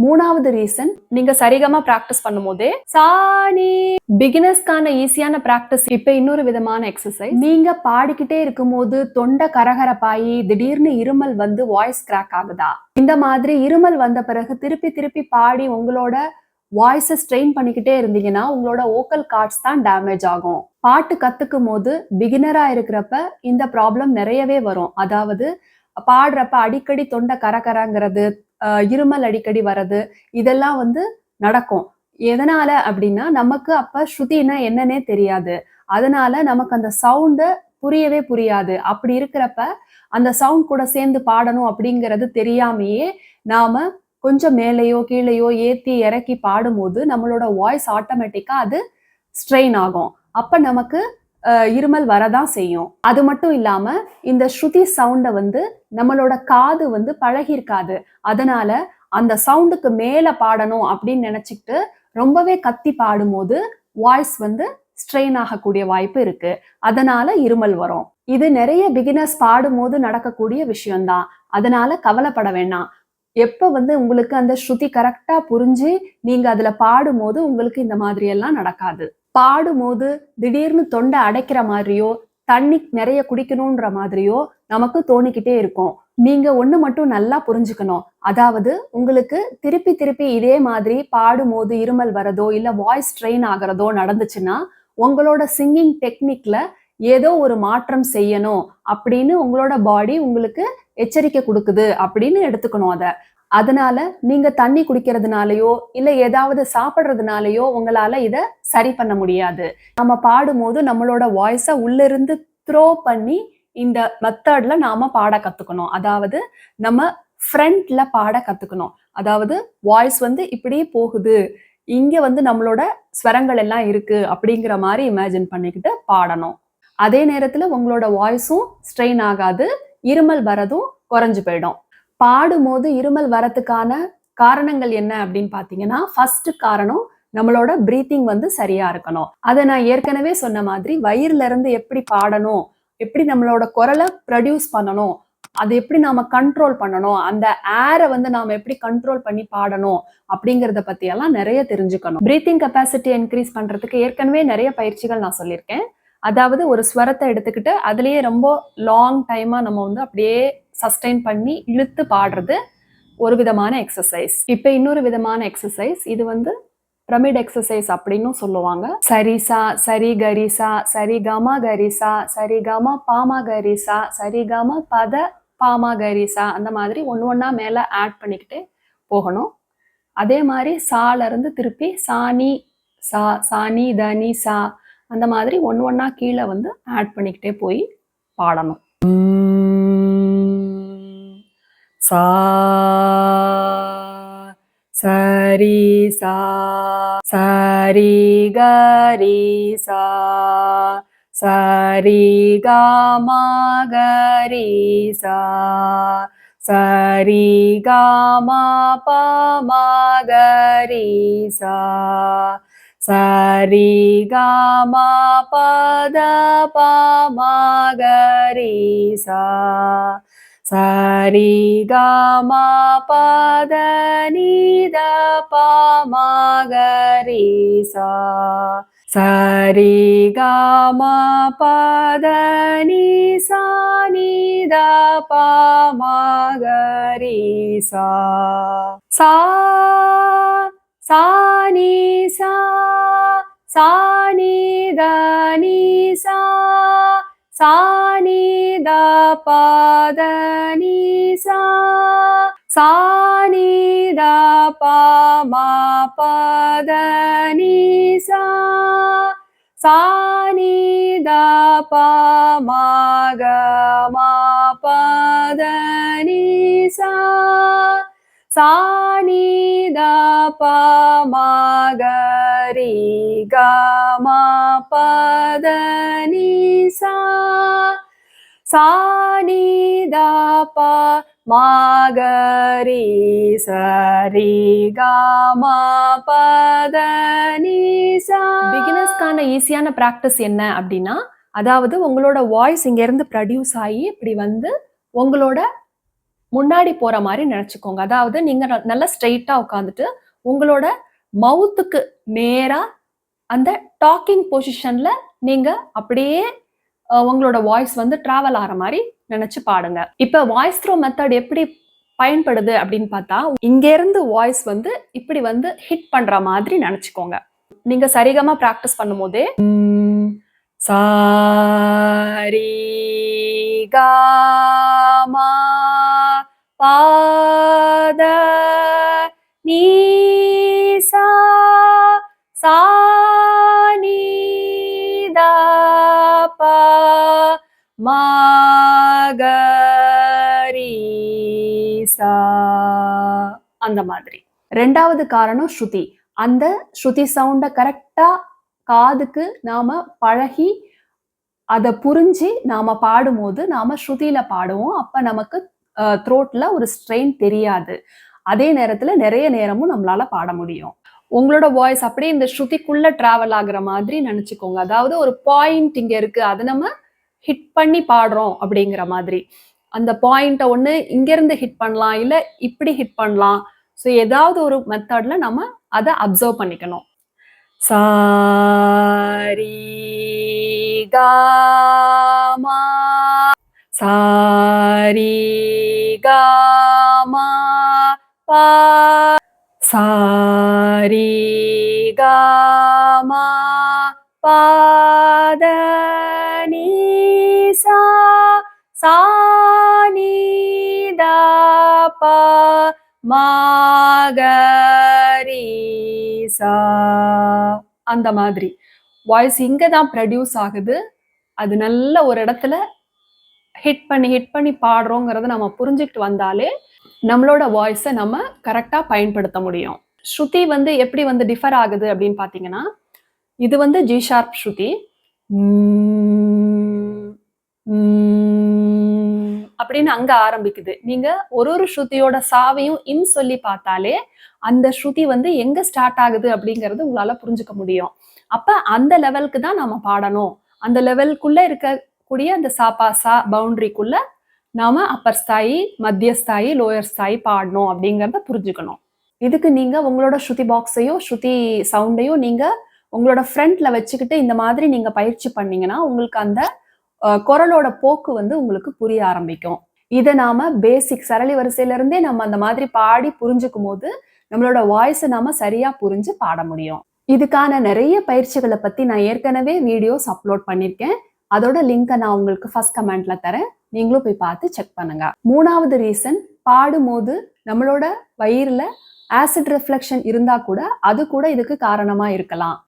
மூணாவது ரீசன், நீங்க சரிகமா பிராக்டிஸ் பண்ணும்போதே சாணி பிகினர்ஸ்க்கான ஈஸியான பிராக்டிஸ். இப்ப இன்னொரு விதமான எக்ஸசைஸ். நீங்க பாடிக்கிட்டே இருக்கும்போது தொண்டை கரகரப்பாயி திடீர்னு இருமல் வந்து வாய்ஸ் கிராக் ஆகுதா? இந்த மாதிரி இருமல் வந்த பிறகு திருப்பி திருப்பி பாடி உங்களோட வாய்ஸை ஸ்ட்ரெயின் பண்ணிக்கிட்டே இருந்தீங்கன்னா உங்களோட வோக்கல் கார்ட்ஸ் தான் டேமேஜ் ஆகும். பாட்டு கத்துக்கும் போது பிகினரா இருக்கிறப்ப இந்த ப்ராப்ளம் நிறையவே வரும். அதாவது பாடுறப்ப அடிக்கடி தொண்டை கரகரங்கிறது, இருமல் அடிக்கடி வர்றது, இதெல்லாம் வந்து நடக்கும். எதனால அப்படின்னா நமக்கு அப்ப ஸ்ருதினா என்னன்னே தெரியாது. அதனால நமக்கு அந்த சவுண்டு புரியவே புரியாது. அப்படி இருக்கிறப்ப அந்த சவுண்ட் கூட சேர்ந்து பாடணும் அப்படிங்கிறது தெரியாமையே நாம கொஞ்சம் மேலேயோ கீழேயோ ஏத்தி இறக்கி பாடும்போது நம்மளோட வாய்ஸ் ஆட்டோமேட்டிக்கா அது ஸ்ட்ரெயின் ஆகும். அப்ப நமக்கு இருமல் வரதான் செய்யும். அது மட்டும் இல்லாம இந்த ஸ்ருதி சவுண்டை வந்து நம்மளோட காது வந்து பழகிருக்காது. அதனால அந்த சவுண்டுக்கு மேல பாடணும் அப்படின்னு நினைச்சுக்கிட்டு ரொம்பவே கத்தி பாடும்போது வாய்ஸ் வந்து ஸ்ட்ரெயின் ஆகக்கூடிய வாய்ப்பு இருக்கு. அதனால இருமல் வரும். இது நிறைய பிகினர்ஸ் பாடும்போது நடக்கக்கூடிய விஷயம்தான். அதனால கவலைப்பட வேண்டாம். எப்ப வந்து உங்களுக்கு அந்த ஸ்ருதி கரெக்டா புரிஞ்சு நீங்க அதுல பாடும்போது உங்களுக்கு இந்த மாதிரி எல்லாம் நடக்காது. பாடும்போது திடீர்னு தொண்டை அடைக்கிற மாதிரியோ தண்ணி நிறைய குடிக்கணும்ன்ற மாதிரியோ நமக்கு தோணிக்கிட்டே இருக்கும். நீங்க ஒண்ணு மட்டும் நல்லா புரிஞ்சுக்கணும். அதாவது உங்களுக்கு திருப்பி திருப்பி இதே மாதிரி பாடும்போது இருமல் வரதோ இல்ல வாய்ஸ் ஸ்ட்ரெயின் ஆகிறதோ நடந்துச்சுன்னா உங்களோட சிங்கிங் டெக்னிக்ல ஏதோ ஒரு மாற்றம் செய்யணும் அப்படின்னு உங்களோட பாடி உங்களுக்கு எச்சரிக்கை கொடுக்குது அப்படின்னு எடுத்துக்கணும் அத. அதனால நீங்க தண்ணி குடிக்கிறதுனாலயோ இல்ல ஏதாவது சாப்பிடுறதுனாலயோ உங்களால இத சரி பண்ண முடியாது. நம்ம பாடும்போது நம்மளோட வாய்ஸ உள்ள இருந்து த்ரோ பண்ணி இந்த மெத்தட்ல நாம பாட கத்துக்கணும். அதாவது நம்ம ஃப்ரண்ட்ல பாட கத்துக்கணும். அதாவது வாய்ஸ் வந்து இப்படியே போகுது, இங்க வந்து நம்மளோட ஸ்வரங்கள் எல்லாம் இருக்கு அப்படிங்கிற மாதிரி இமேஜின் பண்ணிக்கிட்டு பாடணும். அதே நேரத்துல உங்களோட வாய்ஸும் ஸ்ட்ரெயின் ஆகாது, இருமல் வரதும் குறைஞ்சு போயிடும். பாடும்போது இருமல் வரதுக்கான காரணங்கள் என்ன அப்படின்னு பாத்தீங்கன்னா, ஃபர்ஸ்ட் காரணம் நம்மளோட பிரீத்திங் வந்து சரியா இருக்கணும். அதை நான் ஏற்கனவே சொன்ன மாதிரி வயிறுல இருந்து எப்படி பாடணும், எப்படி நம்மளோட குரலை ப்ரொடியூஸ் பண்ணணும், அது எப்படி நாம கண்ட்ரோல் பண்ணணும், அந்த ஏரை வந்து நாம எப்படி கண்ட்ரோல் பண்ணி பாடணும் அப்படிங்கறத பத்தி எல்லாம் நிறைய தெரிஞ்சுக்கணும். பிரீத்திங் கெப்பாசிட்டி இன்க்ரீஸ் பண்றதுக்கு ஏற்கனவே நிறைய பயிற்சிகள் நான் சொல்லியிருக்கேன். அதாவது ஒரு ஸ்வரத்தை எடுத்துக்கிட்டு அதுலயே ரொம்ப லாங் டைமா நம்ம வந்து அப்படியே சஸ்டெயின் பண்ணி இழுத்து பாடுறது ஒரு விதமான எக்ஸசைஸ். இப்ப இன்னொரு விதமான எக்ஸசைஸ், இது வந்து பிரமிட் எக்ஸசைஸ் அப்படின்னு சொல்லுவாங்க. சரிசா சரி கரிசா சரி கமா கரிசா சரி கமா பாமா கரிசா சரி கமா பத பாமா கரிசா, அந்த மாதிரி ஒண்ணா மேல ஆட் பண்ணிக்கிட்டே போகணும். அதே மாதிரி சால இருந்து திருப்பி சாணி சா சாணி தனி சா, அந்த மாதிரி ஒண்ணா கீழே வந்து ஆட் பண்ணிக்கிட்டே போய் பாடணும். சா சரி சா சரி கரி சா சரி கமா கரி சா சரி கமா பமா கரி சா சரி கமா பத பமா கரி சா சரி கமா பத நித பமா கரி சா சரி கமா பத நி சா நித பமா கரி சா சா சா நி சா சா நி த நி சா சா நி த பத நி சா சா நி த பமா பத நி சா சா நி த பமா கமா பத நி சா சா நி த பமா கரி கமா பத நி சா சா நி த பமா கரி சரி கமா பத நி சா. பிகினர்ஸ்க்கான ஈஸியான பிராக்டிஸ் என்ன அப்படின்னா, அதாவது உங்களோட வாய்ஸ் இங்க இருந்து ப்ரொடியூஸ் ஆகி இப்படி வந்து உங்களோட முன்னாடி போற மாதிரி நினைச்சுக்கோங்க. அதாவது நீங்க நல்லா ஸ்ட்ரெயிட்டா உட்காந்துட்டு உங்களோட மவுத்துக்கு நேரா அந்த டாக்கிங் பொசிஷன்ல நீங்க அப்படியே உங்களோட வாய்ஸ் வந்து டிராவல் ஆகிற மாதிரி நினைச்சு பாடுங்க. இப்ப வாய்ஸ் த்ரோ மெத்தட் எப்படி பயன்படுது அப்படின்னு பார்த்தா, இங்க இருந்து வாய்ஸ் வந்து இப்படி வந்து ஹிட் பண்ற மாதிரி நினைச்சுக்கோங்க. நீங்க சரிகமா பிராக்டிஸ் பண்ணும்போதே சாரி காமா பாத நீசா சா நீ தா பா மா க ரீ சா அந்த மாதிரி. ரெண்டாவது காரணம் ஸ்ருதி. அந்த ஸ்ருதி சவுண்ட கரெக்டா காதுக்கு நாம பழகி அதை புரிஞ்சு நாம பாடும்போது நாம ஸ்ருதியில பாடுவோம். அப்ப நமக்கு த்ரோட்ல ஒரு ஸ்ட்ரெயின் தெரியாது. அதே நேரத்துல நிறைய நேரமும் நம்மளால பாட முடியும். உங்களோட வாய்ஸ் அப்படியே இந்த ஸ்ருதிக்குள்ள டிராவல் ஆகுற மாதிரி நினைச்சுக்கோங்க. அதாவது ஒரு பாயிண்ட் இங்க இருக்கு, அதை நம்ம ஹிட் பண்ணி பாடுறோம் அப்படிங்கிற மாதிரி. அந்த பாயிண்ட ஒண்ணு இங்க இருந்து ஹிட் பண்ணலாம், இல்ல இப்படி ஹிட் பண்ணலாம். ஸோ ஏதாவது ஒரு மெத்தட்ல நம்ம அதை அப்சர்வ் பண்ணிக்கணும். சாரி காமா சாரி காமா பா சாரி காமா பாத நீசா சா நீ தா பா மா க ரீ சா அந்த மாதிரி. வாய்ஸ் இங்க தான் ப்ரொடியூஸ் ஆகுது. அது நல்ல ஒரு இடத்துல ஹிட் பண்ணி பாடுறோங்கிறத நம்ம புரிஞ்சுக்கிட்டு வந்தாலே நம்மளோட வாய்ஸை நம்ம கரெக்டா பயன்படுத்த முடியும். ஸ்ருதி வந்து எப்படி வந்து டிஃபர் ஆகுது அப்படின்னு பார்த்தீங்கன்னா, இது வந்து ஜி ஷார்ப் ஸ்ருதி. அப்படின்னு அங்க ஆரம்பிக்குது. நீங்க ஒரு ஸ்ருதியோட சாவையும் இன் சொல்லி பார்த்தாலே அந்த ஸ்ருதி வந்து எங்க ஸ்டார்ட் ஆகுது அப்படிங்கறது உங்களால புரிஞ்சுக்க முடியும். அப்ப அந்த லெவலுக்கு தான் நாம பாடணும். அந்த லெவலுக்குள்ள இருக்கக்கூடிய அந்த சாப்பா சா பவுண்டரிக்குள்ள நாம அப்பர் ஸ்தாயி, மத்திய ஸ்தாயி, லோயர் ஸ்தாயி பாடணும் அப்படிங்கறத புரிஞ்சுக்கணும். இதுக்கு நீங்க உங்களோட ஸ்ருதி பாக்ஸையோ ஸ்ருதி சவுண்டையோ நீங்க உங்களோட ஃப்ரண்ட்ல வச்சுக்கிட்டு இந்த மாதிரி நீங்க பயிற்சி பண்ணீங்கன்னா உங்களுக்கு அந்த குரலோட போக்கு வந்து உங்களுக்கு புரிய ஆரம்பிக்கும். இதை நாம பேசிக் சரளி வரிசையில இருந்தே நம்ம அந்த மாதிரி பாடி புரிஞ்சுக்கும் போது நம்மளோட வாய்ஸை நாம சரியா புரிஞ்சு பாட முடியும். இதுக்கான நிறைய பயிற்சிகளை பத்தி நான் ஏற்கனவே வீடியோஸ் அப்லோட் பண்ணிருக்கேன். அதோட லிங்கை நான் உங்களுக்கு ஃபர்ஸ்ட் கமெண்ட்ல தரேன். நீங்களும் போய் பார்த்து செக் பண்ணுங்க. மூணாவது ரீசன், பாடும்போது நம்மளோட வயிறுல ஆசிட் ரிஃப்ளெக்ஷன் இருந்தா கூட அது கூட இதுக்கு காரணமா இருக்கலாம்.